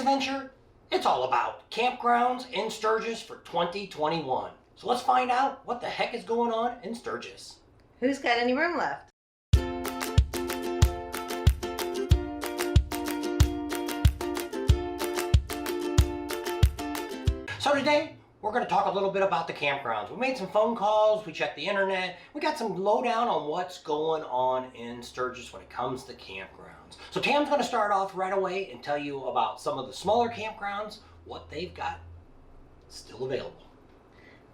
adventure, it's all about campgrounds in Sturgis for 2021. So let's find out what the heck is going on in Sturgis. Who's got any room left? So today, we're going to talk a little bit about the campgrounds. We made some phone calls, we checked the internet, we got some lowdown on what's going on in Sturgis when it comes to campgrounds. So Tam's going to start off right away and tell you about some of the smaller campgrounds, what they've got still available.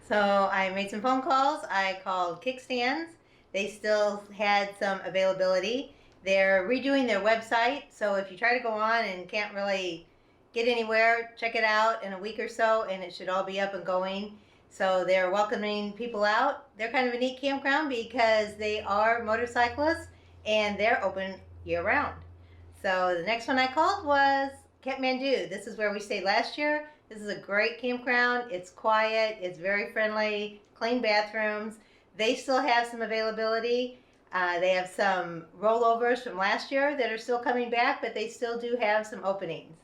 So I made some phone calls. I called Kickstands. They still had some availability. They're redoing their website, so if you try to go on and can't really get anywhere, check it out in a week or so and it should all be up and going. So they're welcoming people out. They're kind of a neat campground because they are motorcyclists and they're open year-round. So the next one I called was Kathmandu. This is where we stayed last year. This is a great campground. It's quiet, it's very friendly, clean bathrooms. They still have some availability. They have some rollovers from last year that are still coming back, but they still do have some openings.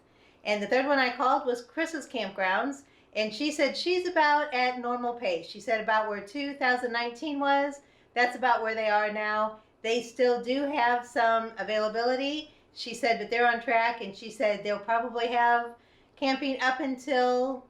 And the third one I called was Chris's Campgrounds, and she said she's about at normal pace. She said about where 2019 was, that's about where they are now. They still do have some availability, she said, but they're on track, and she said they'll probably have camping up until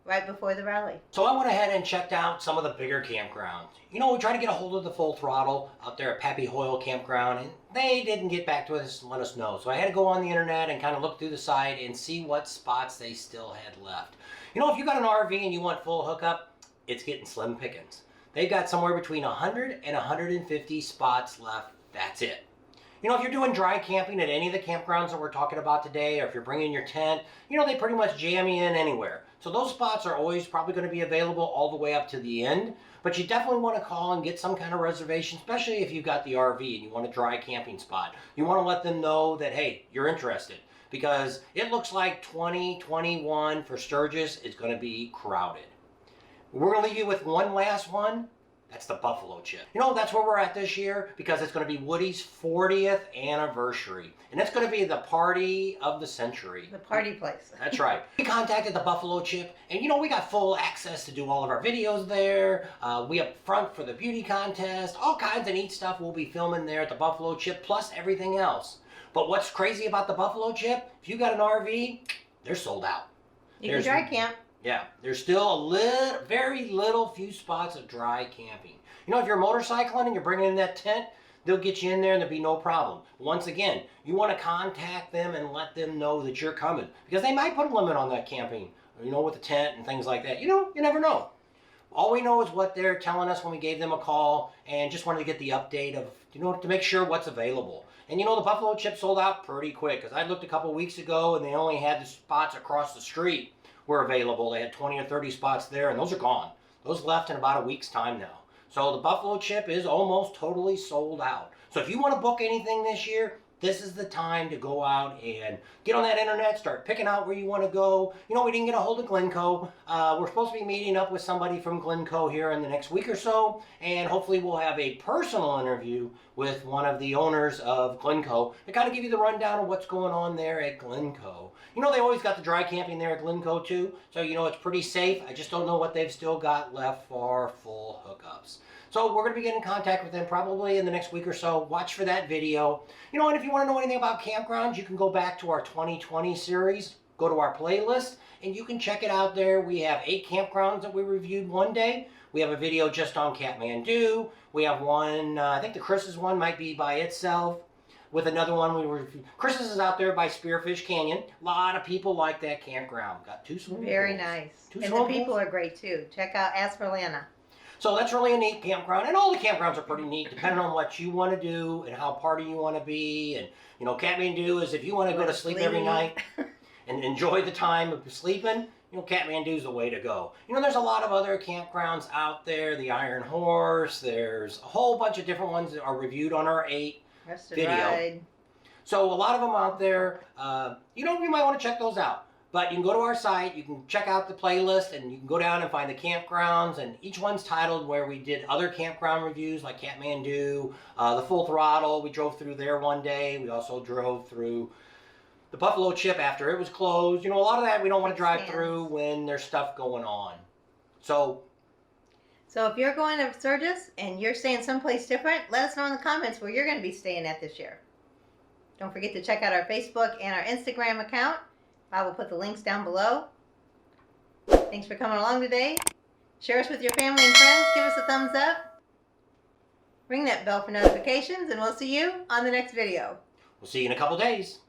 right before the rally. So I went ahead and checked out some of the bigger campgrounds. You know, we tried to get a hold of the Full Throttle out there at PAPI Hoyle Campground, and they didn't get back to us and let us know. So I had to go on the internet and kind of look through the site and see what spots they still had left. You know, if you got an RV and you want full hookup, it's getting slim pickings. They've got somewhere between 100 and 150 spots left. That's it. You know, if you're doing dry camping at any of the campgrounds that we're talking about today, or if you're bringing your tent, you know, they pretty much jam you in anywhere. So those spots are always probably going to be available all the way up to the end. But you definitely want to call and get some kind of reservation, especially if you've got the RV and you want a dry camping spot. You want to let them know that, hey, you're interested. Because it looks like 2021 for Sturgis is going to be crowded. We're going to leave you with one last one. That's the buffalo chip. You know, that's where we're at this year because it's going to be Woody's 40th anniversary. And it's going to be the party of the century. The party place. That's right. We contacted the buffalo chip and, you know, we got full access to do all of our videos there. We up front for the beauty contest. All kinds of neat stuff we'll be filming there at the buffalo chip plus everything else. But what's crazy about the buffalo chip, if you got an RV, they're sold out. You can dry camp. Yeah, there's still a very little few spots of dry camping. You know, if you're motorcycling and you're bringing in that tent, they'll get you in there and there'll be no problem. Once again, you want to contact them and let them know that you're coming because they might put a limit on that camping, you know, with the tent and things like that. You know, you never know. All we know is what they're telling us when we gave them a call and just wanted to get the update of, you know, to make sure what's available. And you know, the buffalo chip sold out pretty quick because I looked a couple weeks ago and they only had the spots across the street were available. They had 20 or 30 spots there and those are gone. Those left in about a week's time now. So the buffalo chip is almost totally sold out. So if you want to book anything this year, this is the time to go out and get on that internet, start picking out where you want to go. You know, we didn't get a hold of Glencoe. We're supposed to be meeting up with somebody from Glencoe here in the next week or so, and hopefully we'll have a personal interview with one of the owners of Glencoe to kind of give you the rundown of what's going on there at Glencoe. You know, they always got the dry camping there at Glencoe too, so you know it's pretty safe. I just don't know what they've still got left for full hookups. So we're going to be getting in contact with them probably in the next week or so. Watch for that video. You know, and if you want to know anything about campgrounds, you can go back to our 2020 series, go to our playlist, and you can check it out there. We have 8 campgrounds that we reviewed one day. We have a video just on Kathmandu. We have one, I think the Chris's one might be by itself. With another one we reviewed. Chris's is out there by Spearfish Canyon. A lot of people like that campground. Got 2 swimming pools. Very nice. And the people are great too. Check out Ask for Lana. So that's really a neat campground, and all the campgrounds are pretty neat depending on what you want to do and how party you want to be. And you know, Kathmandu is if you want to go to sleep every night and enjoy the time of sleeping, you know, Kathmandu is the way to go. You know, there's a lot of other campgrounds out there, the Iron Horse, there's a whole bunch of different ones that are reviewed on our 8 video. Ride. So a lot of them out there, you know, you might want to check those out. But you can go to our site, you can check out the playlist, and you can go down and find the campgrounds, and each one's titled where we did other campground reviews like Kathmandu, the Full Throttle. We drove through there one day. We also drove through the Buffalo Chip after it was closed. You know, a lot of that we don't want to drive Kickstands. through when there's stuff going on. So if you're going to Sturgis and you're staying someplace different, let us know in the comments where you're going to be staying at this year. Don't forget to check out our Facebook and our Instagram account. I will put the links down below. Thanks for coming along today. Share us with your family and friends. Give us a thumbs up. Ring that bell for notifications, and we'll see you on the next video. we'll see you in a couple days.